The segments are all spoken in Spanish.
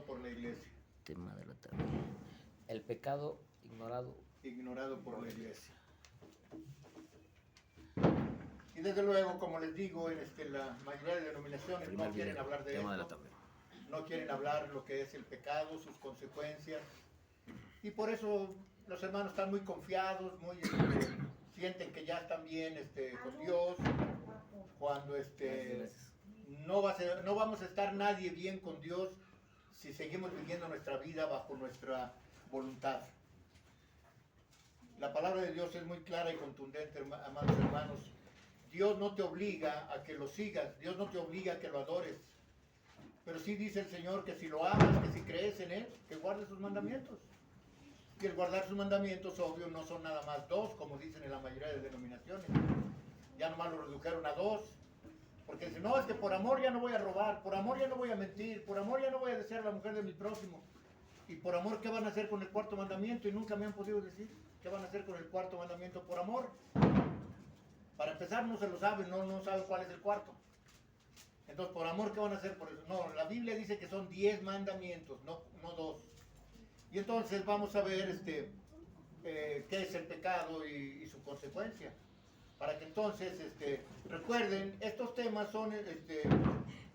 por la iglesia. Tema de la tarde. El pecado ignorado. Ignorado por la iglesia. Y desde luego, como les digo, la mayoría de denominaciones no quieren hablar de tema de la esto. tarde. No quieren hablar lo que es el pecado, sus consecuencias. Y por eso los hermanos están muy confiados, muy sienten que ya están bien con Dios, cuando no vamos a estar nadie bien con Dios si seguimos viviendo nuestra vida bajo nuestra voluntad. La palabra de Dios es muy clara y contundente, amados hermanos. Dios no te obliga a que lo sigas, Dios no te obliga a que lo adores. Pero sí dice el Señor que si lo amas, que si crees en Él, que guardes sus mandamientos. Y el guardar sus mandamientos, obvio, no son nada más 2, como dicen en la mayoría de denominaciones. Ya nomás lo redujeron a 2. Porque dicen, no, es que por amor ya no voy a robar, por amor ya no voy a mentir, por amor ya no voy a desear a la mujer de mi prójimo. Y por amor, ¿qué van a hacer con el 4.º mandamiento? Y nunca me han podido decir qué van a hacer con el 4.º mandamiento por amor. Para empezar, no se lo saben, no saben cuál es el 4. Entonces, por amor, ¿qué van a hacer por eso? No, la Biblia dice que son 10 mandamientos, no 2. Y entonces vamos a ver qué es el pecado y su consecuencia. Para que entonces, recuerden, estos temas son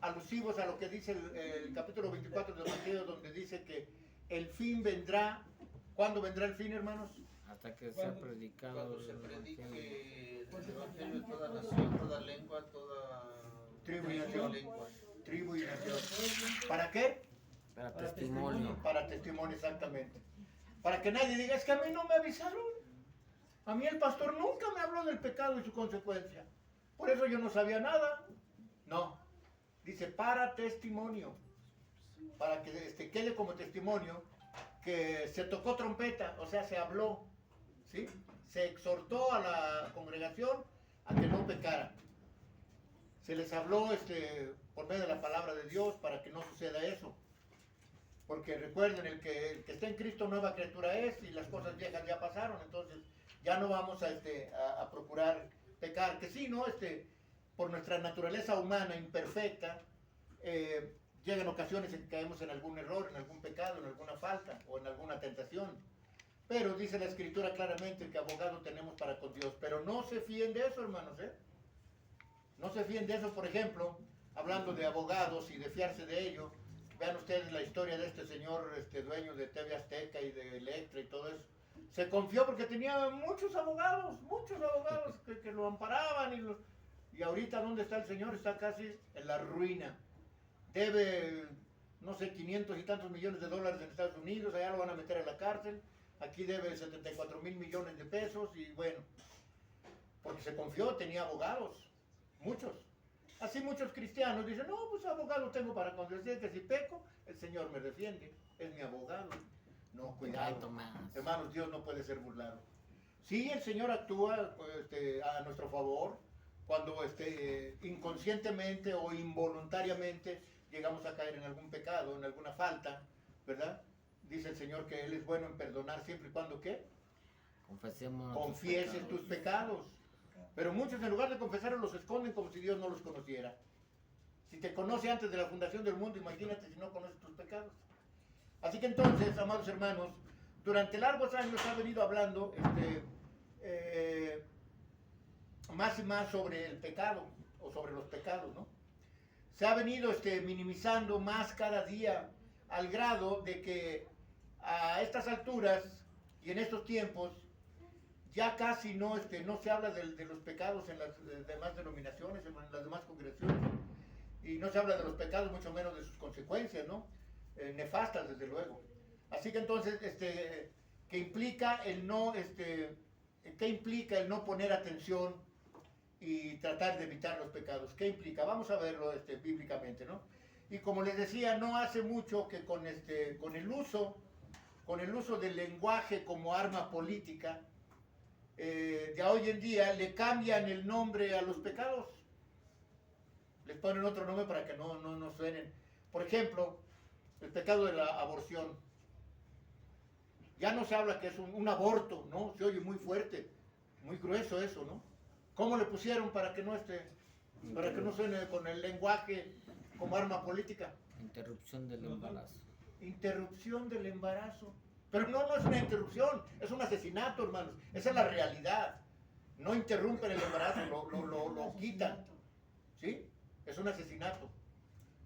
alusivos a lo que dice el capítulo 24 de Mateo, donde dice que el fin vendrá. ¿Cuándo vendrá el fin, hermanos? Hasta que sea predicado. Cuando se predique el evangelio de toda nación, toda lengua, toda Tribu y nación. lengua. Tribu y nación. ¿Para qué? Para testimonio. Para testimonio, exactamente. Para que nadie diga, es que a mí no me avisaron. A mí el pastor nunca me habló del pecado y su consecuencia. Por eso yo no sabía nada. No. Dice, para testimonio. Para que quede como testimonio que se tocó trompeta, o sea, se habló. ¿Sí? Se exhortó a la congregación a que no pecara. Se les habló por medio de la palabra de Dios para que no suceda eso. Porque recuerden, el que está en Cristo nueva criatura es, y las cosas viejas ya pasaron, entonces ya no vamos a procurar pecar. Que sí, ¿no? Por nuestra naturaleza humana imperfecta, llegan ocasiones en que caemos en algún error, en algún pecado, en alguna falta o en alguna tentación. Pero dice la Escritura claramente que abogado tenemos para con Dios. Pero no se fíen de eso, hermanos, No se fíen de eso, por ejemplo, hablando de abogados y de fiarse de ello. Vean ustedes la historia de este señor, dueño de TV Azteca y de Electra y todo eso. Se confió porque tenía muchos abogados que lo amparaban. Y ahorita, ¿dónde está el señor? Está casi en la ruina. Debe, no sé, 500 y tantos millones de dólares en Estados Unidos, allá lo van a meter a la cárcel. Aquí debe 74,000 millones de pesos y bueno, porque se confió, tenía abogados, muchos. Así muchos cristianos dicen, no, pues abogado tengo para contradecir que si peco, el Señor me defiende, es mi abogado. No, cuidado, hermanos, Dios no puede ser burlado. Sí, el Señor actúa a nuestro favor cuando inconscientemente o involuntariamente llegamos a caer en algún pecado, en alguna falta, ¿verdad? Dice el Señor que Él es bueno en perdonar siempre y cuando, ¿qué? Confieses tus pecados. Pero muchos, en lugar de confesarlos, los esconden como si Dios no los conociera. Si te conoce antes de la fundación del mundo, imagínate si no conoces tus pecados. Así que entonces, amados hermanos, durante largos años ha venido hablando más y más sobre el pecado, o sobre los pecados, ¿no? Se ha venido minimizando más cada día, al grado de que a estas alturas y en estos tiempos ya casi no se habla de los pecados en las demás denominaciones, en las demás congregaciones, y no se habla de los pecados, mucho menos de sus consecuencias, ¿no? Nefastas, desde luego. Así que entonces, ¿qué implica el no poner atención y tratar de evitar los pecados? ¿Qué implica? Vamos a verlo bíblicamente, ¿no? Y como les decía, no hace mucho que con el uso del lenguaje como arma política, de hoy en día le cambian el nombre a los pecados. Les ponen otro nombre para que no suenen. Por ejemplo, el pecado de la aborción. Ya no se habla que es un aborto, ¿no? Se oye muy fuerte, muy grueso eso, ¿no? ¿Cómo le pusieron para que no suene con el lenguaje como arma política? Interrupción del embarazo. Interrupción del embarazo. Pero no es una interrupción, es un asesinato, hermanos. Esa es la realidad. No interrumpen el embarazo, lo quitan. ¿Sí? Es un asesinato.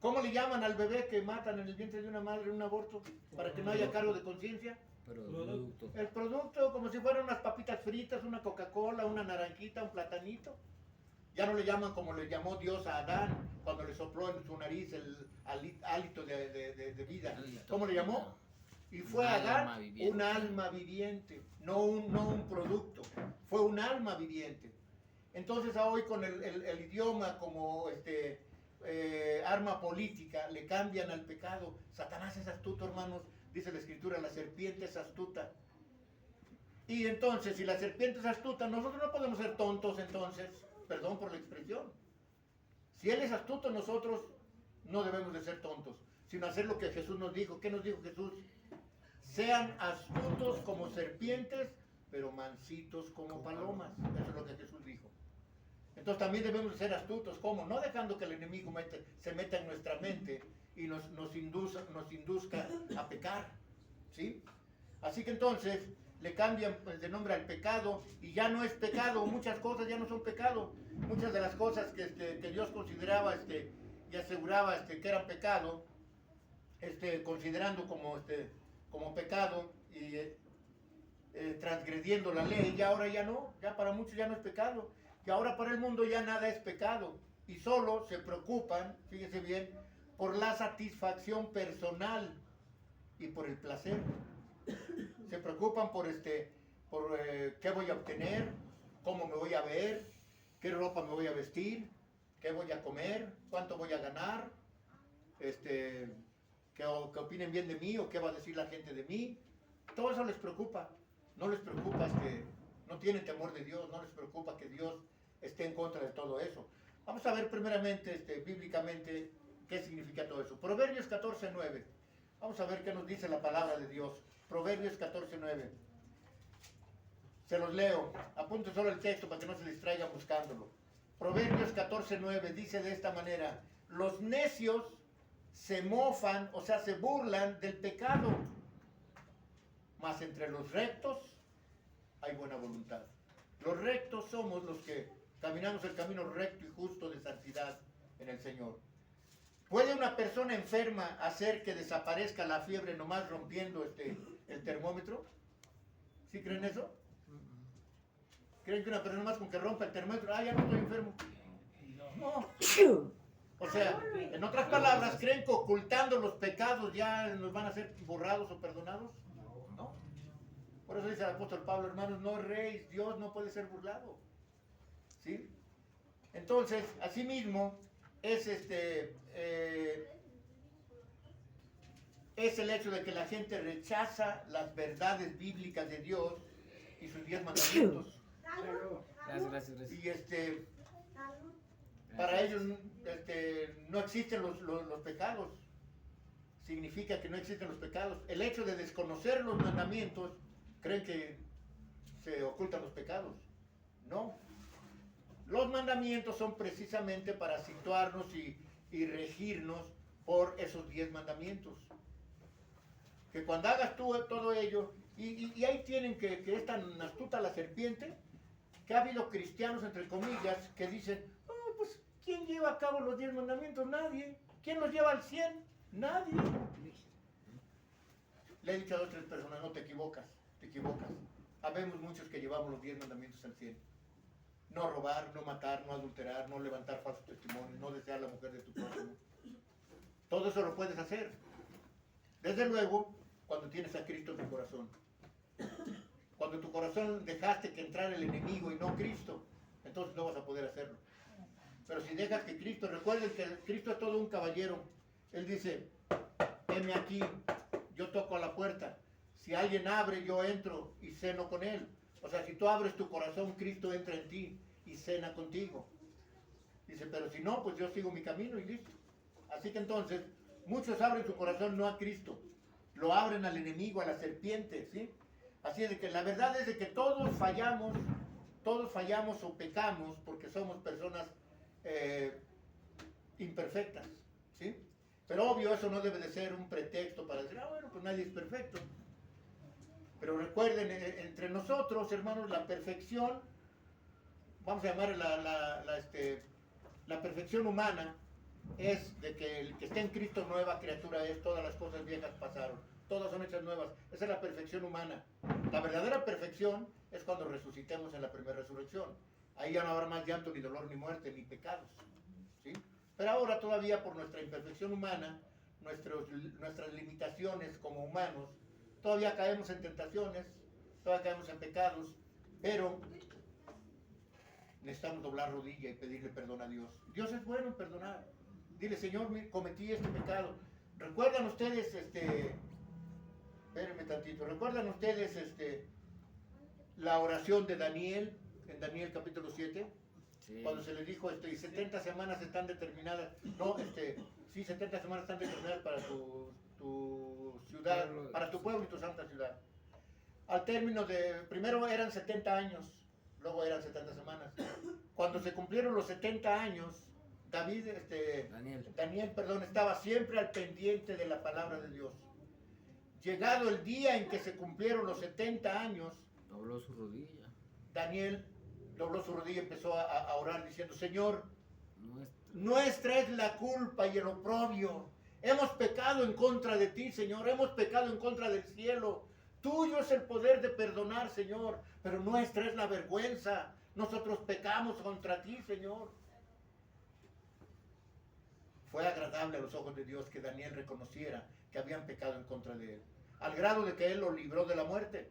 ¿Cómo le llaman al bebé que matan en el vientre de una madre un aborto para que no haya cargo de conciencia? Producto. El producto, como si fueran unas papitas fritas, una Coca-Cola, una naranjita, un platanito. Ya no le llaman como le llamó Dios a Adán cuando le sopló en su nariz el hálito de vida. ¿Cómo le llamó? Y fue Un Adán alma viviente. un alma viviente, no un producto, fue un alma viviente. Entonces hoy con el idioma como arma política le cambian al pecado. Satanás es astuto, hermanos, dice la Escritura, la serpiente es astuta. Y entonces, si la serpiente es astuta, nosotros no podemos ser tontos entonces, perdón por la expresión. Si él es astuto, nosotros no debemos de ser tontos, sino hacer lo que Jesús nos dijo. ¿Qué nos dijo Jesús? Sean astutos como serpientes, pero mansitos como palomas. Eso es lo que Jesús dijo. Entonces también debemos de ser astutos. ¿Cómo? No dejando que el enemigo se meta en nuestra mente y nos induzca a pecar. ¿Sí? Así que entonces le cambian de nombre al pecado y ya no es pecado. Muchas cosas ya no son pecado. Muchas de las cosas que Dios consideraba y aseguraba que eran pecado, considerando como pecado y transgrediendo la ley, y ahora ya no, ya para muchos ya no es pecado, y ahora para el mundo ya nada es pecado, y solo se preocupan, fíjese bien, por la satisfacción personal y por el placer. Se preocupan por qué voy a obtener, cómo me voy a ver, qué ropa me voy a vestir, qué voy a comer, cuánto voy a ganar, que opinen bien de mí o qué va a decir la gente de mí. Todo eso les preocupa. No les preocupa no tienen temor de Dios, no les preocupa que Dios esté en contra de todo eso. Vamos a ver primeramente, bíblicamente, qué significa todo eso. Proverbios 14:9. Vamos a ver qué nos dice la palabra de Dios. Proverbios 14:9. Se los leo. Apunte solo el texto para que no se distraigan buscándolo. Proverbios 14:9 dice de esta manera: los necios se mofan, o sea, se burlan del pecado, mas entre los rectos hay buena voluntad. Los rectos somos los que caminamos el camino recto y justo de santidad en el Señor. ¿Puede una persona enferma hacer que desaparezca la fiebre nomás rompiendo el termómetro? ¿Sí creen eso? ¿Creen que una persona más con que rompa el termómetro, ya no estoy enfermo? No. O sea, en otras palabras, ¿creen que ocultando los pecados ya nos van a ser borrados o perdonados? No. Por eso dice el apóstol Pablo, hermanos, no erréis, Dios no puede ser burlado. ¿Sí? Entonces, asimismo, es el hecho de que la gente rechaza las verdades bíblicas de Dios y sus 10 mandamientos. Gracias. Y para ellos no existen los pecados. Significa que no existen los pecados. El hecho de desconocer los mandamientos, creen que se ocultan los pecados. No. Los mandamientos son precisamente para situarnos y regirnos por esos 10 mandamientos. Que cuando hagas tú todo ello, y ahí tienen que es tan astuta la serpiente, que ha habido cristianos, entre comillas, que dicen, pues, ¿quién lleva a cabo los 10 mandamientos? Nadie. ¿Quién los lleva al 100? Nadie. Le he dicho a 2 o 3 personas, no, te equivocas. Habemos muchos que llevamos los 10 mandamientos al 100. No robar, no matar, no adulterar, no levantar falsos testimonios, no desear la mujer de tu prójimo. Todo eso lo puedes hacer. Desde luego, cuando tienes a Cristo en tu corazón. Cuando en tu corazón dejaste que entrara el enemigo y no Cristo, entonces no vas a poder hacerlo. Pero si dejas que Cristo, recuerden que Cristo es todo un caballero. Él dice, heme aquí, yo toco a la puerta. Si alguien abre, yo entro y ceno con él. O sea, si tú abres tu corazón, Cristo entra en ti y cena contigo. Dice, pero si no, pues yo sigo mi camino y listo. Así que entonces, muchos abren su corazón no a Cristo, lo abren al enemigo, a la serpiente, ¿sí? Así es de que la verdad es de que todos fallamos o pecamos porque somos personas imperfectas, ¿sí? Pero obvio, eso no debe de ser un pretexto para decir, bueno, pues nadie es perfecto. Pero recuerden, entre nosotros, hermanos, la perfección, vamos a llamar la perfección humana, es de que el que está en Cristo nueva criatura es, todas las cosas viejas pasaron, todas son hechas nuevas. Esa es la perfección humana. La verdadera perfección es cuando resucitemos en la primera resurrección. Ahí ya no habrá más llanto, ni dolor, ni muerte, ni pecados, ¿sí? Pero ahora todavía por nuestra imperfección humana, nuestras limitaciones como humanos, todavía caemos en tentaciones, todavía caemos en pecados, pero necesitamos doblar rodilla y pedirle perdón a Dios. Dios es bueno en perdonar. Dile, Señor, cometí este pecado. ¿Recuerdan ustedes, espérenme tantito, recuerdan ustedes, la oración de Daniel, en Daniel capítulo 7? Sí. Cuando se le dijo, y 70 semanas están determinadas, no, sí, 70 semanas están determinadas para tu ciudad, para tu pueblo y tu santa ciudad. Al término primero eran 70 años, luego eran 70 semanas. Cuando se cumplieron los 70 años, Daniel, estaba siempre al pendiente de la palabra de Dios. Llegado el día en que se cumplieron los 70 años, dobló su rodilla. Daniel dobló su rodilla y empezó a orar diciendo, Señor, nuestra es la culpa y el oprobio. Hemos pecado en contra de ti, Señor, hemos pecado en contra del cielo. Tuyo es el poder de perdonar, Señor, pero nuestra es la vergüenza. Nosotros pecamos contra ti, Señor. Fue agradable a los ojos de Dios que Daniel reconociera que habían pecado en contra de él, al grado de que él lo libró de la muerte.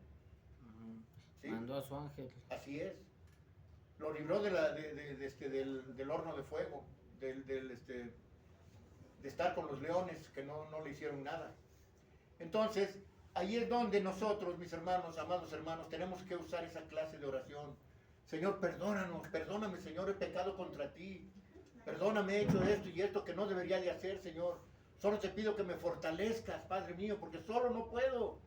¿Sí? Mandó a su ángel. Así es. Lo libró del horno de fuego, de estar con los leones que no le hicieron nada. Entonces, ahí es donde nosotros, mis hermanos, amados hermanos, tenemos que usar esa clase de oración. Señor, perdóname, Señor, he pecado contra ti. Perdóname, he hecho esto y esto que no debería de hacer, Señor. Solo te pido que me fortalezcas, Padre mío, porque solo no puedo.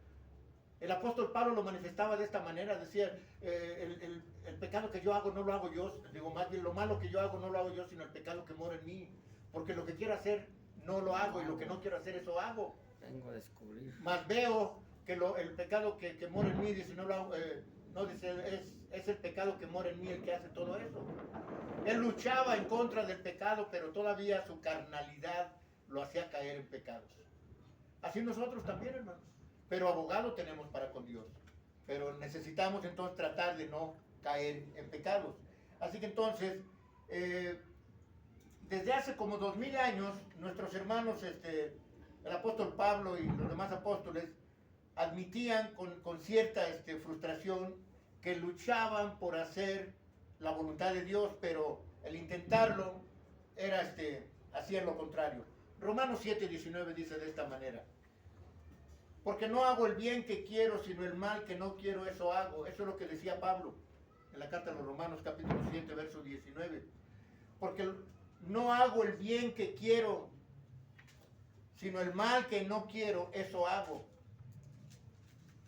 El apóstol Pablo lo manifestaba de esta manera, decía, el pecado que yo hago no lo hago yo, digo más bien lo malo que yo hago no lo hago yo, sino el pecado que mora en mí, porque lo que quiero hacer no lo hago y lo que no quiero hacer eso hago. Vengo a descubrir. Más veo que el pecado que mora en mí, dice, no lo hago, no dice, es el pecado que mora en mí el que hace todo eso. Él luchaba en contra del pecado, pero todavía su carnalidad lo hacía caer en pecados. Así nosotros también, hermanos. Pero abogado tenemos para con Dios. Pero necesitamos entonces tratar de no caer en pecados. Así que entonces, desde hace como 2000 años, nuestros hermanos, el apóstol Pablo y los demás apóstoles, admitían con cierta frustración que luchaban por hacer la voluntad de Dios, pero el intentarlo era hacían lo contrario. Romanos 7:19 dice de esta manera: porque no hago el bien que quiero, sino el mal que no quiero, eso hago. Eso es lo que decía Pablo en la carta de los Romanos, capítulo 7, verso 19. Porque no hago el bien que quiero, sino el mal que no quiero, eso hago.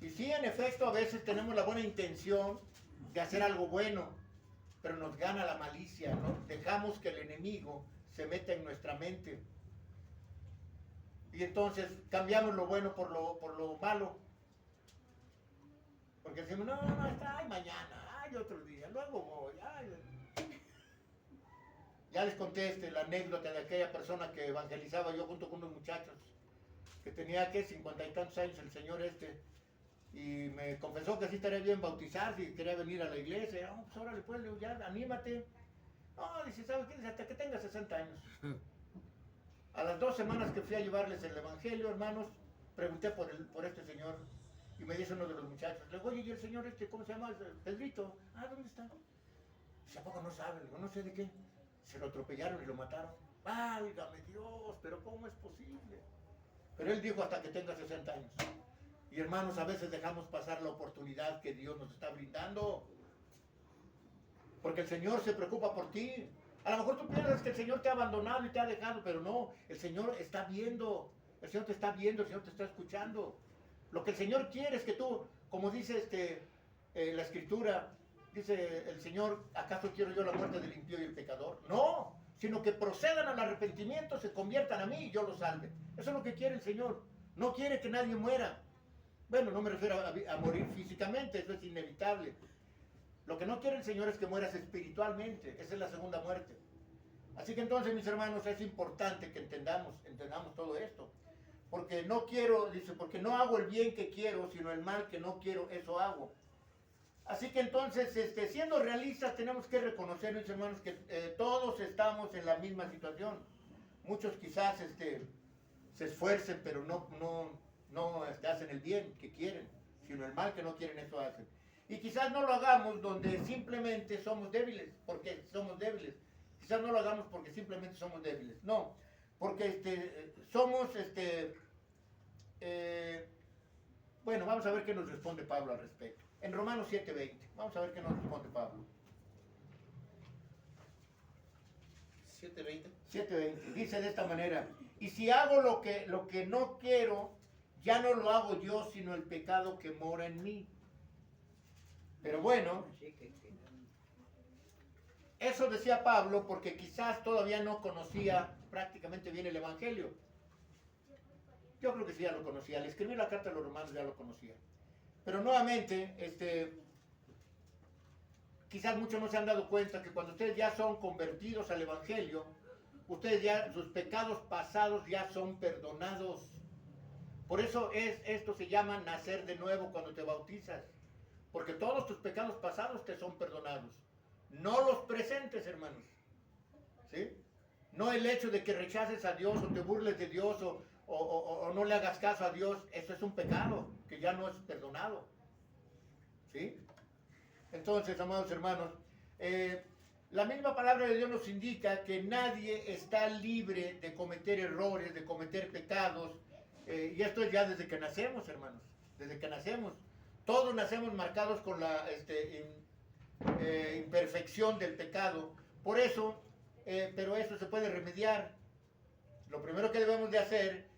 Y sí, en efecto, a veces tenemos la buena intención de hacer algo bueno, pero nos gana la malicia, ¿no? Dejamos que el enemigo se meta en nuestra mente. Y entonces cambiamos lo bueno por lo malo. Porque decimos, no, está, ay, mañana, ay, otro día, luego voy, ay. Ya les conté la anécdota de aquella persona que evangelizaba yo junto con unos muchachos, que tenía, 50 y tantos años el señor y me confesó que sí estaría bien bautizarse y quería venir a la iglesia. Oh, pues órale, pues, ya, anímate. No, dice, ¿sabes qué? Dice, hasta que tenga 60 años. A las 2 semanas que fui a llevarles el evangelio, hermanos, pregunté por este señor y me dice uno de los muchachos, le digo, oye, ¿y el señor cómo se llama? Pedrito. Ah, ¿dónde está? Dice, ¿a poco no sabe? Le digo, no sé de qué. Se lo atropellaron y lo mataron. Válgame Dios, pero ¿cómo es posible? Pero él dijo hasta que tenga 60 años. Y hermanos, a veces dejamos pasar la oportunidad que Dios nos está brindando. Porque el Señor se preocupa por ti. A lo mejor tú piensas que el Señor te ha abandonado y te ha dejado, pero no, el Señor está viendo, el Señor te está viendo, el Señor te está escuchando. Lo que el Señor quiere es que tú, como dice la Escritura, dice el Señor, ¿acaso quiero yo la muerte del impío y el pecador? No, sino que procedan al arrepentimiento, se conviertan a mí y yo los salve. Eso es lo que quiere el Señor. No quiere que nadie muera. Bueno, no me refiero a morir físicamente, eso es inevitable. Lo que no quiere el Señor es que mueras espiritualmente. Esa es la segunda muerte. Así que entonces, mis hermanos, es importante que entendamos todo esto. Porque no quiero, dice, porque no hago el bien que quiero, sino el mal que no quiero, eso hago. Así que entonces, siendo realistas, tenemos que reconocer, mis hermanos, que todos estamos en la misma situación. Muchos quizás se esfuercen, pero no hacen el bien que quieren, sino el mal que no quieren, eso hacen. Y quizás no lo hagamos donde simplemente somos débiles, porque somos débiles. Quizás no lo hagamos porque simplemente somos débiles. No, porque somos, bueno, vamos a ver qué nos responde Pablo al respecto. En Romanos 7:20, vamos a ver qué nos responde Pablo. 7:20. 7:20, dice de esta manera: y si hago lo que no quiero, ya no lo hago yo, sino el pecado que mora en mí. Pero bueno, eso decía Pablo porque quizás todavía no conocía prácticamente bien el Evangelio. Yo creo que sí ya lo conocía. Al escribir la carta a los romanos ya lo conocía. Pero nuevamente, quizás muchos no se han dado cuenta que cuando ustedes ya son convertidos al Evangelio, ustedes ya, sus pecados pasados ya son perdonados. Por eso esto se llama nacer de nuevo cuando te bautizas. Porque todos tus pecados pasados te son perdonados. No los presentes, hermanos. ¿Sí? No el hecho de que rechaces a Dios o te burles de Dios o no le hagas caso a Dios. Eso es un pecado que ya no es perdonado. ¿Sí? Entonces, amados hermanos, la misma palabra de Dios nos indica que nadie está libre de cometer errores, de cometer pecados. Y esto es ya desde que nacemos, hermanos. Desde que nacemos. Todos nacemos marcados con la imperfección del pecado. Por eso, pero eso se puede remediar. Lo primero que debemos de hacer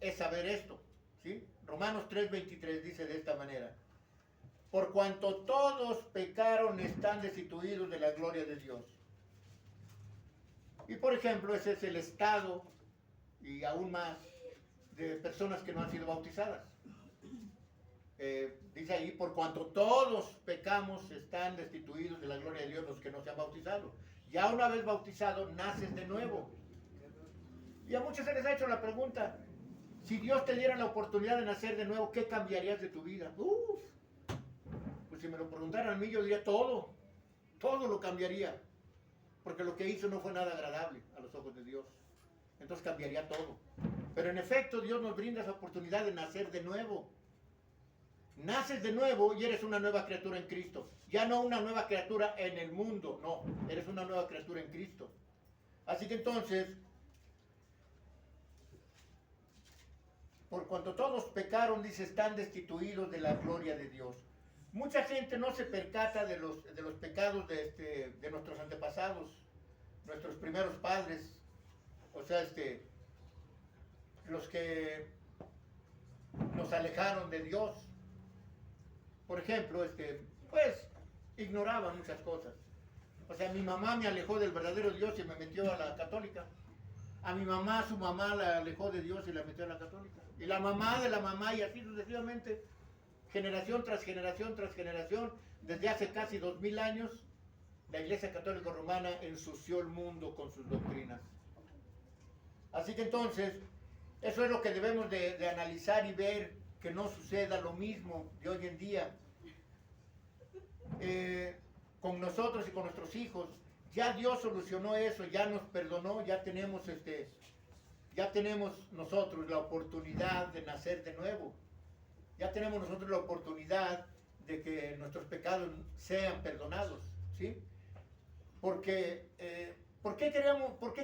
es saber esto. ¿Sí? Romanos 3:23 dice de esta manera: por cuanto todos pecaron, están destituidos de la gloria de Dios. Y por ejemplo, ese es el estado, y aún más, de personas que no han sido bautizadas. Dice ahí: por cuanto todos pecamos, están destituidos de la gloria de Dios los que no se han bautizado. Ya una vez bautizado, naces de nuevo. Y a muchos se les ha hecho la pregunta: si Dios te diera la oportunidad de nacer de nuevo, ¿qué cambiarías de tu vida? Pues si me lo preguntaran a mí, yo diría todo lo cambiaría. Porque lo que hizo no fue nada agradable a los ojos de Dios. Entonces cambiaría todo. Pero en efecto, Dios nos brinda esa oportunidad de nacer de nuevo. Naces de nuevo y eres una nueva criatura en Cristo. Ya no una nueva criatura en el mundo, no. Eres una nueva criatura en Cristo. Así que entonces, por cuanto todos pecaron, dice, están destituidos de la gloria de Dios. Mucha gente no se percata de los pecados de nuestros antepasados, nuestros primeros padres. O sea, los que nos alejaron de Dios. Por ejemplo, pues, ignoraban muchas cosas. O sea, mi mamá me alejó del verdadero Dios y me metió a la católica. A mi mamá, su mamá la alejó de Dios y la metió a la católica. Y la mamá de la mamá, y así sucesivamente, generación tras generación tras generación, desde hace casi 2000 años, la Iglesia Católica Romana ensució el mundo con sus doctrinas. Así que entonces, eso es lo que debemos de analizar y ver, que no suceda lo mismo de hoy en día con nosotros y con nuestros hijos. Ya Dios solucionó eso, ya nos perdonó, ya tenemos nosotros la oportunidad de nacer de nuevo. Ya tenemos nosotros la oportunidad de que nuestros pecados sean perdonados, ¿sí? Porque ¿por qué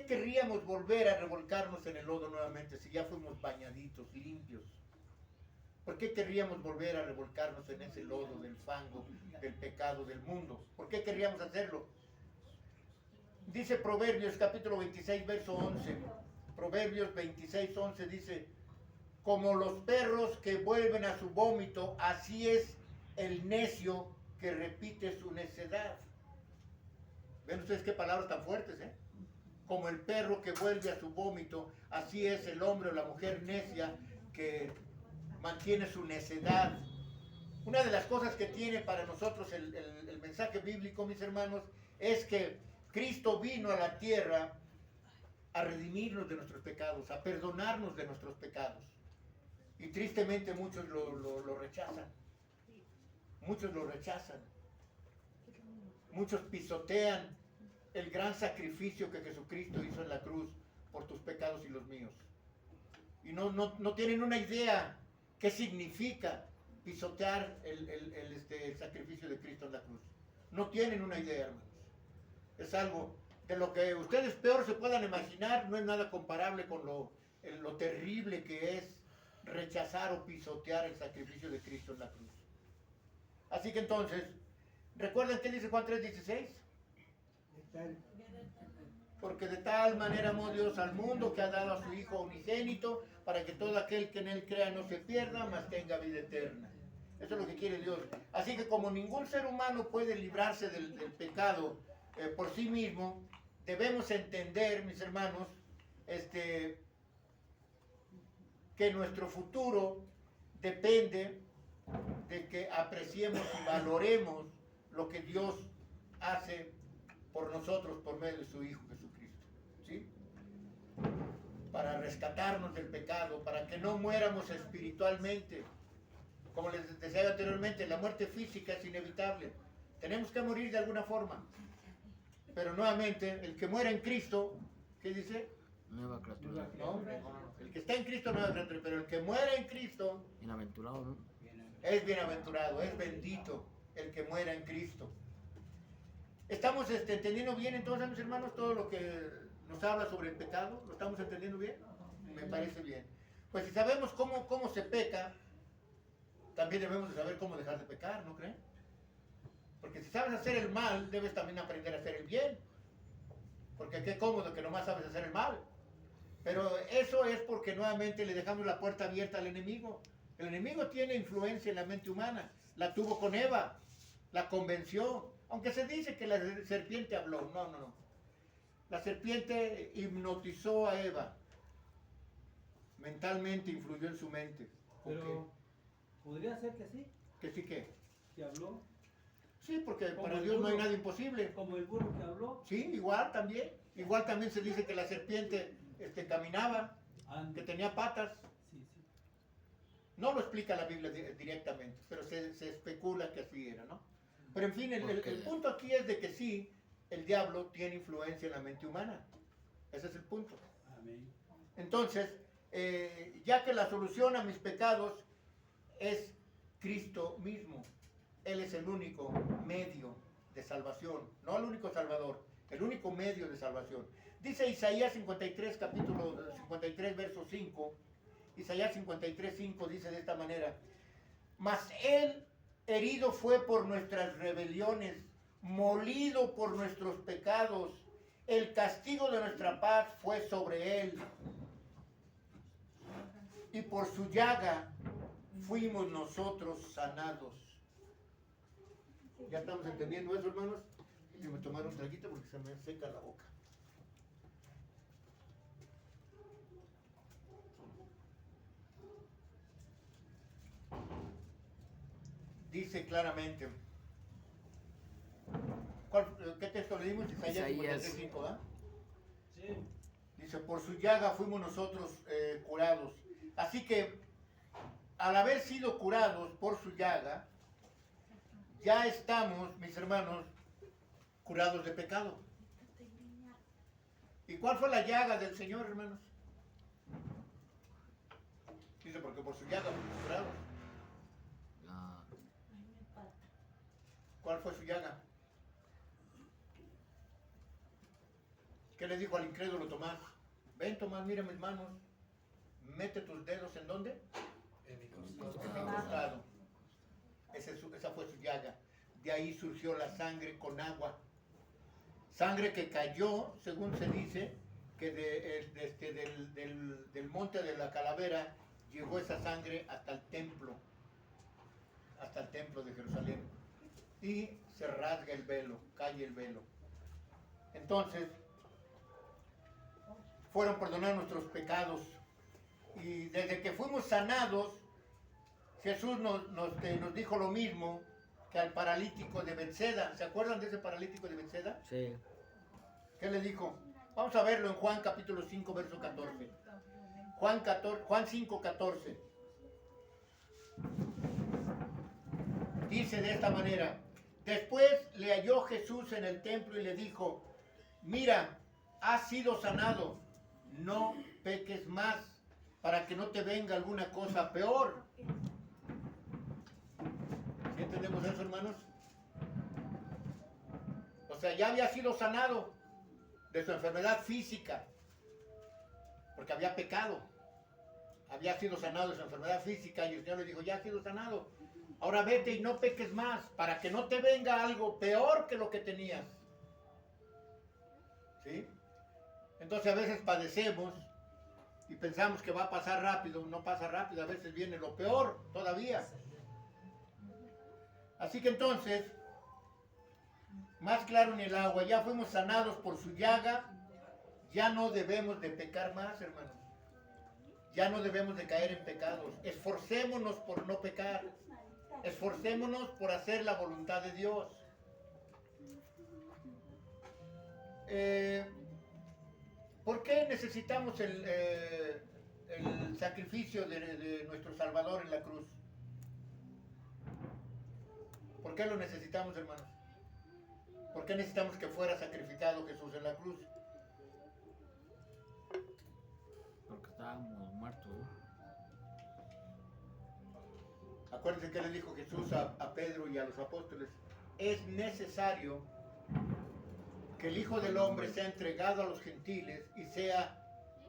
querríamos volver a revolcarnos en el lodo nuevamente si ya fuimos bañaditos, limpios? ¿Por qué querríamos volver a revolcarnos en ese lodo del fango, del pecado, del mundo? ¿Por qué querríamos hacerlo? Dice Proverbios capítulo 26, verso 11. Proverbios 26, 11 dice: como los perros que vuelven a su vómito, así es el necio que repite su necedad. ¿Ven ustedes qué palabras tan fuertes, eh? Como el perro que vuelve a su vómito, así es el hombre o la mujer necia que mantiene su necedad. Una de las cosas que tiene para nosotros el mensaje bíblico, mis hermanos, es que Cristo vino a la tierra a redimirnos de nuestros pecados, a perdonarnos de nuestros pecados. Y tristemente muchos lo rechazan. Muchos lo rechazan. Muchos pisotean el gran sacrificio que Jesucristo hizo en la cruz por tus pecados y los míos. Y no tienen una idea qué significa pisotear el sacrificio de Cristo en la cruz. No tienen una idea, hermanos. Es algo de lo que ustedes peor se puedan imaginar, no es nada comparable con lo terrible que es rechazar o pisotear el sacrificio de Cristo en la cruz. Así que entonces, ¿recuerdan qué dice Juan 3:16? Porque de tal manera amó Dios al mundo que ha dado a su Hijo unigénito para que todo aquel que en él crea no se pierda, mas tenga vida eterna. Eso es lo que quiere Dios. Así que como ningún ser humano puede librarse del pecado por sí mismo, debemos entender, mis hermanos, que nuestro futuro depende de que apreciemos y valoremos lo que Dios hace por nosotros por medio de su Hijo Jesucristo, ¿sí? Para rescatarnos del pecado, para que no muéramos espiritualmente. Como les decía anteriormente, la muerte física es inevitable. Tenemos que morir de alguna forma. Pero nuevamente, el que muera en Cristo, ¿qué dice? Nueva criatura. No, el que está en Cristo nueva criatura, pero el que muera en Cristo Bienaventurado, ¿no? es bienaventurado, es bendito el que muera en Cristo. ¿Estamos entendiendo bien entonces, mis hermanos, todo lo que nos habla sobre el pecado? ¿Lo estamos entendiendo bien? Me parece bien. Pues si sabemos cómo se peca, también debemos de saber cómo dejar de pecar, ¿no creen? Porque si sabes hacer el mal, debes también aprender a hacer el bien. Porque qué cómodo que nomás sabes hacer el mal. Pero eso es porque nuevamente le dejamos la puerta abierta al enemigo. El enemigo tiene influencia en la mente humana. La tuvo con Eva, la convenció. Aunque se dice que la serpiente habló. No. La serpiente hipnotizó a Eva. Mentalmente influyó en su mente. Pero, ¿podría ser que sí? ¿Que sí qué? ¿Que habló? Sí, porque Como para el Dios no hay burro. nada imposible. ¿Como el burro que habló? Sí, igual también. Igual también se dice que la serpiente caminaba, que tenía patas. Sí. No lo explica la Biblia directamente, pero se especula que así era, ¿no? Pero en fin, el punto aquí es de que sí, el diablo tiene influencia en la mente humana. Ese es el punto. Amén. Entonces, ya que la solución a mis pecados es Cristo mismo, Él es el único medio de salvación, no el único salvador, el único medio de salvación. Dice Isaías 53, capítulo 53, verso 5, Isaías 53, 5 dice de esta manera: mas Él herido fue por nuestras rebeliones, molido por nuestros pecados, el castigo de nuestra paz fue sobre Él, y por su llaga fuimos nosotros sanados. ¿Ya estamos entendiendo eso, hermanos? Déjenme tomar un traguito porque se me seca la boca. Dice claramente. ¿Qué texto leímos? Isaías 53:5, ¿ah? Sí. Dice, por su llaga fuimos nosotros curados. Así que, al haber sido curados por su llaga, ya estamos, mis hermanos, curados de pecado. ¿Y cuál fue la llaga del Señor, hermanos? Dice, porque por su llaga fuimos curados. ¿Cuál fue su llaga? ¿Qué le dijo al incrédulo Tomás? Ven, Tomás, mira mis manos. Mete tus dedos ¿en dónde? En mi En mi costado. costado. Esa fue su llaga. De ahí surgió la sangre con agua. Sangre que cayó, según se dice, que del monte de la calavera llegó esa sangre hasta el templo de Jerusalén. Y se rasga el velo, cae el velo. Entonces, fueron perdonados nuestros pecados. Y desde que fuimos sanados, Jesús nos dijo lo mismo que al paralítico de Betseda. ¿Se acuerdan de ese paralítico de Betseda? Sí. ¿Qué le dijo? Vamos a verlo en Juan capítulo 5, verso 14. Juan 5, 14. Dice de esta manera: después le halló Jesús en el templo y le dijo: mira, has sido sanado, no peques más, para que no te venga alguna cosa peor. ¿Sí entendemos eso, hermanos? O sea, ya había sido sanado de su enfermedad física, porque había pecado. Había sido sanado de su enfermedad física y el Señor le dijo: ya has sido sanado. Ahora vete y no peques más, para que no te venga algo peor que lo que tenías. ¿Sí? Entonces a veces padecemos y pensamos que va a pasar rápido. No pasa rápido, a veces viene lo peor todavía. Así que entonces, más claro en el agua, ya fuimos sanados por su llaga, ya no debemos de pecar más, hermanos. Ya no debemos de caer en pecados. Esforcémonos por no pecar. Esforcémonos por hacer la voluntad de Dios. ¿Por qué necesitamos el sacrificio de nuestro Salvador en la cruz? ¿Por qué lo necesitamos, hermanos? ¿Por qué necesitamos que fuera sacrificado Jesús en la cruz? Porque estábamos muertos, ¿no? Acuérdense que le dijo Jesús a Pedro y a los apóstoles: es necesario que el Hijo del Hombre sea entregado a los gentiles y sea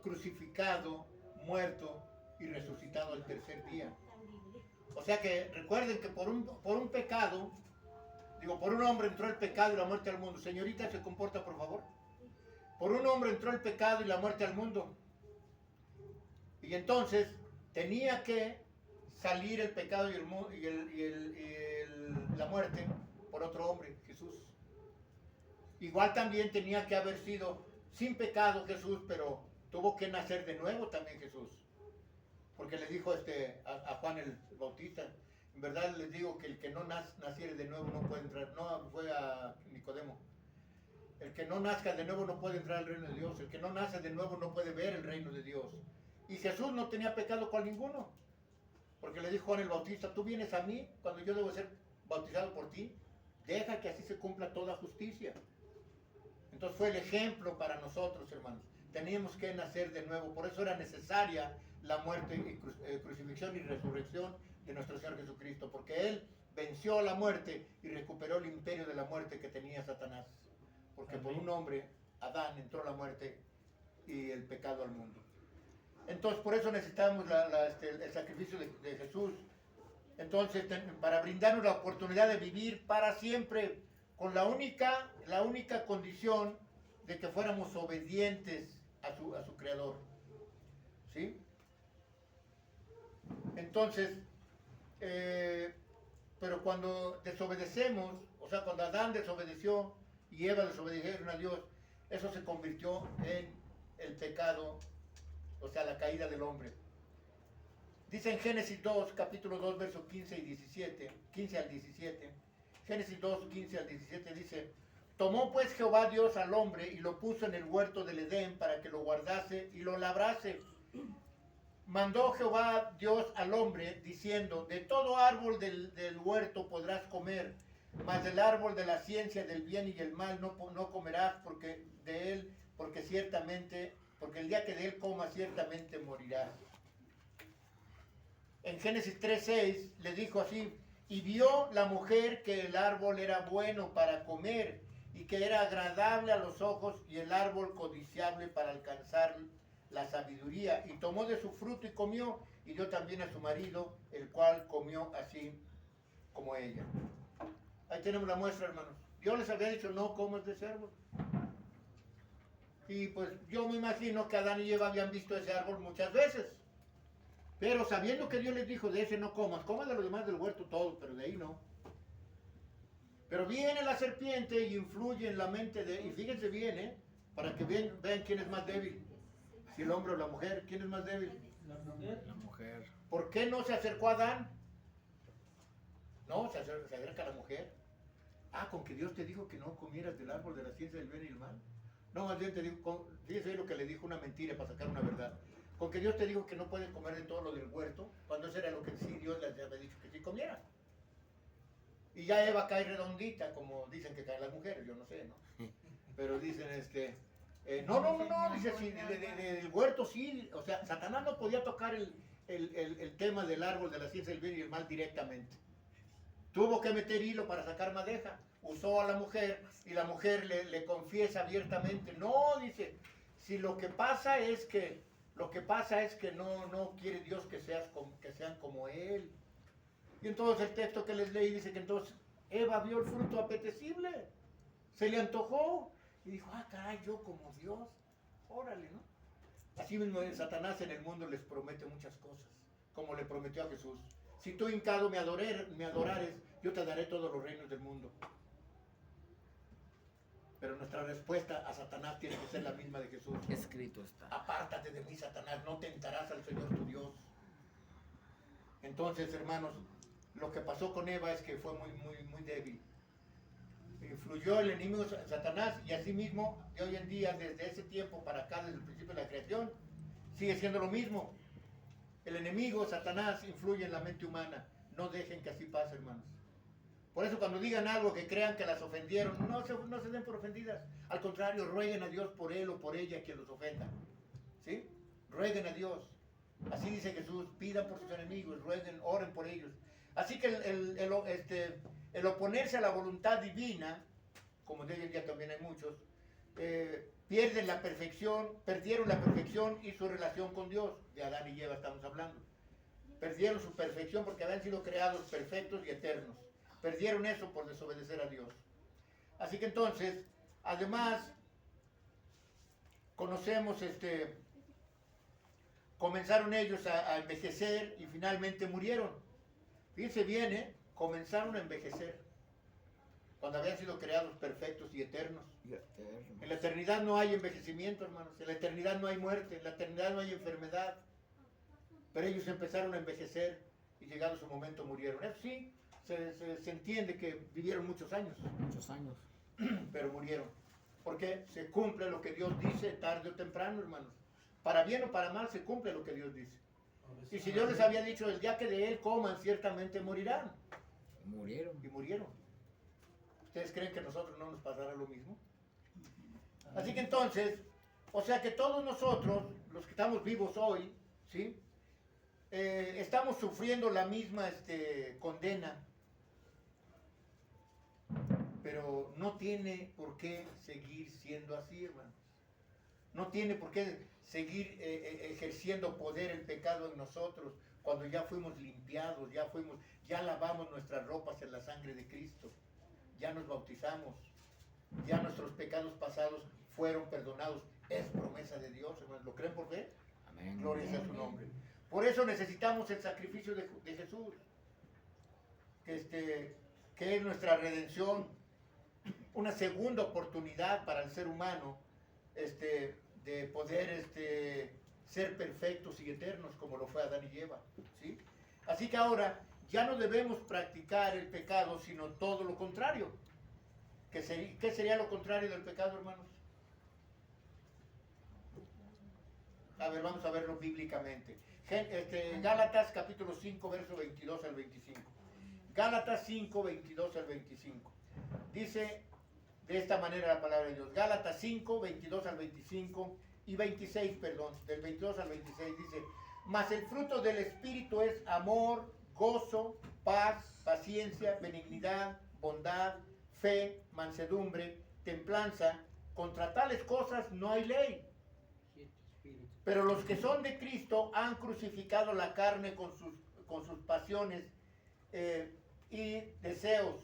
crucificado, muerto y resucitado al tercer día. O sea que recuerden que por un pecado, por un hombre entró el pecado y la muerte al mundo. Señorita, ¿se comporta, por favor? Por un hombre entró el pecado y la muerte al mundo. Y entonces tenía que salir el pecado y la muerte por otro hombre, Jesús. Igual también tenía que haber sido sin pecado Jesús, pero tuvo que nacer de nuevo también Jesús. Porque le dijo a Juan el Bautista: en verdad les digo que el que no naciere de nuevo no puede entrar. No, fue a Nicodemo. El que no nazca de nuevo no puede entrar al reino de Dios. El que no nace de nuevo no puede ver el reino de Dios. Y Jesús no tenía pecado con ninguno. Porque le dijo Juan el Bautista: tú vienes a mí cuando yo debo ser bautizado por ti. Deja que así se cumpla toda justicia. Entonces fue el ejemplo para nosotros, hermanos. Teníamos que nacer de nuevo. Por eso era necesaria la muerte y crucifixión y resurrección de nuestro Señor Jesucristo. Porque Él venció la muerte y recuperó el imperio de la muerte que tenía Satanás. Porque por un hombre, Adán, entró la muerte y el pecado al mundo. Entonces por eso necesitamos el sacrificio de Jesús. Entonces para brindarnos la oportunidad de vivir para siempre, con la única condición de que fuéramos obedientes a su Creador. ¿Sí? Entonces, pero cuando desobedecemos, o sea, cuando Adán desobedeció y Eva desobedecieron a Dios, eso se convirtió en el pecado, o sea, la caída del hombre. Dice en Génesis 2, capítulo 2, versos 15 al 17. Génesis 2, 15 al 17 dice: tomó pues Jehová Dios al hombre y lo puso en el huerto del Edén para que lo guardase y lo labrase. Mandó Jehová Dios al hombre diciendo: de todo árbol del huerto podrás comer, mas del árbol de la ciencia del bien y el mal no comerás, porque el día que de él comas ciertamente morirás. En Génesis 3:6 le dijo así: y vio la mujer que el árbol era bueno para comer y que era agradable a los ojos y el árbol codiciable para alcanzar la sabiduría, y tomó de su fruto y comió, y dio también a su marido, el cual comió así como ella. Ahí tenemos la muestra, hermanos. Dios les había dicho: no comas de ese árbol. Y pues yo me imagino que Adán y Eva habían visto ese árbol muchas veces. Pero sabiendo que Dios les dijo: de ese no comas, comas de los demás del huerto todo, pero de ahí no. Pero viene la serpiente y influye en la mente y fíjense bien, para que vean quién es más débil. Si el hombre o la mujer, ¿quién es más débil? La mujer. La mujer. ¿Por qué no se acercó a Adán? No, se acerca a la mujer. Ah, con que Dios te dijo que no comieras del árbol de la ciencia del bien y el mal. No, más bien te digo, fíjese lo que le dijo una mentira para sacar una verdad. Con que Dios te dijo que no puedes comer de todo lo del huerto, cuando eso era lo que sí Dios les había dicho que sí comiera. Y ya Eva cae redondita, como dicen que caen las mujeres, yo no sé, ¿no? Pero dicen, no, dice, sí, del huerto sí, o sea, Satanás no podía tocar el tema del árbol de la ciencia del bien y el mal directamente. Tuvo que meter hilo para sacar madeja, usó a la mujer y la mujer le confiesa abiertamente, no, dice, si lo que pasa es que no quiere Dios que sean como Él. Y entonces el texto que les leí dice que entonces Eva vio el fruto apetecible, se le antojó y dijo, ah, caray, yo como Dios, órale, ¿no? Así mismo Satanás en el mundo les promete muchas cosas, como le prometió a Jesús. Si tú hincado me adorares, yo te daré todos los reinos del mundo. Pero nuestra respuesta a Satanás tiene que ser la misma de Jesús. Escrito está. Apártate de mí, Satanás, no tentarás al Señor tu Dios. Entonces, hermanos, lo que pasó con Eva es que fue muy débil. Influyó el enemigo Satanás y asimismo, de hoy en día, desde ese tiempo para acá, desde el principio de la creación, sigue siendo lo mismo. El enemigo, Satanás, influye en la mente humana. No dejen que así pase, hermanos. Por eso cuando digan algo que crean que las ofendieron, no se den por ofendidas. Al contrario, rueguen a Dios por él o por ella que los ofenda. ¿Sí? Rueguen a Dios. Así dice Jesús, pidan por sus enemigos, rueguen, oren por ellos. Así que el oponerse a la voluntad divina, como de hoy en día también hay muchos, perdieron la perfección y su relación con Dios. De Adán y Eva estamos hablando. Perdieron su perfección porque habían sido creados perfectos y eternos. Perdieron eso por desobedecer a Dios. Así que entonces, además, conocemos, comenzaron ellos a envejecer y finalmente murieron. Fíjense bien, comenzaron a envejecer cuando habían sido creados perfectos y eternos. En la eternidad no hay envejecimiento, hermanos. En la eternidad no hay muerte. En la eternidad no hay enfermedad. Pero ellos empezaron a envejecer y llegado su momento murieron. Eso sí, se entiende que vivieron muchos años. Muchos años. Pero murieron. Porque se cumple lo que Dios dice tarde o temprano, hermanos. Para bien o para mal se cumple lo que Dios dice. Y si Dios les había dicho, el día que de él coman, ciertamente morirán. Murieron. Y murieron. ¿Ustedes creen que a nosotros no nos pasará lo mismo? Así que entonces, o sea que todos nosotros, los que estamos vivos hoy, ¿sí? Estamos sufriendo la misma condena. Pero no tiene por qué seguir siendo así, hermanos. No tiene por qué seguir ejerciendo poder el pecado en nosotros cuando ya fuimos limpiados, ya lavamos nuestras ropas en la sangre de Cristo, ya nos bautizamos, ya nuestros pecados pasados fueron perdonados. Es promesa de Dios, hermanos. ¿Lo creen por fe? Amén. Gloria sea su nombre. Por eso necesitamos el sacrificio de Jesús, que es nuestra redención, una segunda oportunidad para el ser humano, de poder ser perfectos y eternos como lo fue Adán y Eva, ¿sí? Así que ahora ya no debemos practicar el pecado, sino todo lo contrario. ¿Qué sería lo contrario del pecado, hermanos? A ver, vamos a verlo bíblicamente. Gálatas capítulo 5, verso 22 al 25. Gálatas 5, 22 al 25. Dice de esta manera la palabra de Dios. Gálatas 5, 22 al 25 y 26, perdón, del 22 al 26 dice, mas el fruto del Espíritu es amor, gozo, paz, paciencia, benignidad, bondad, fe, mansedumbre, templanza. Contra tales cosas no hay ley. Pero los que son de Cristo han crucificado la carne con sus pasiones y deseos.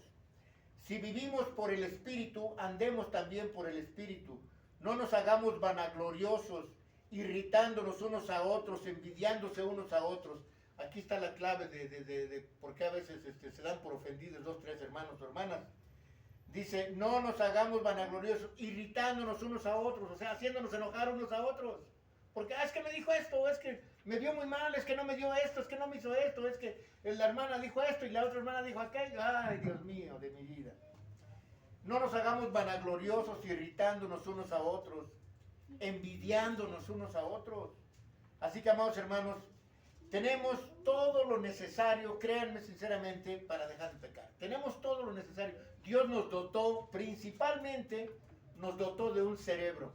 Si vivimos por el Espíritu, andemos también por el Espíritu. No nos hagamos vanagloriosos, irritándonos unos a otros, envidiándose unos a otros. Aquí está la clave de por qué a veces se dan por ofendidos 2, 3 hermanos o hermanas. Dice, no nos hagamos vanagloriosos, irritándonos unos a otros, o sea, haciéndonos enojar unos a otros. Porque es que me dijo esto, es que Me dio muy mal, es que no me dio esto, es que no me hizo esto, es que la hermana dijo esto y la otra hermana dijo aquello. Ay, Dios mío, de mi vida. No nos hagamos vanagloriosos, irritándonos unos a otros, envidiándonos unos a otros. Así que, amados hermanos, tenemos todo lo necesario, créanme sinceramente, para dejar de pecar. Tenemos todo lo necesario. Dios nos dotó, principalmente, nos dotó de un cerebro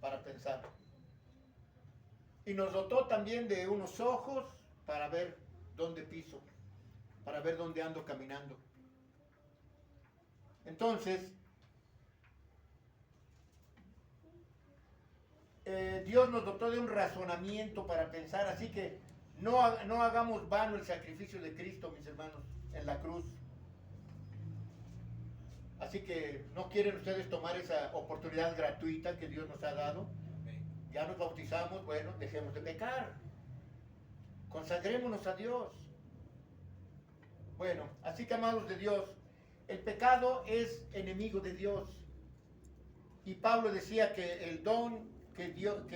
para pensar. Y nos dotó también de unos ojos para ver dónde piso, para ver dónde ando caminando. Entonces, Dios nos dotó de un razonamiento para pensar, así que no hagamos vano el sacrificio de Cristo, mis hermanos, en la cruz. Así que no quieren ustedes tomar esa oportunidad gratuita que Dios nos ha dado. Ya nos bautizamos, bueno, dejemos de pecar. Consagrémonos a Dios. Bueno, así que amados de Dios, el pecado es enemigo de Dios. Y Pablo decía que el don que Dios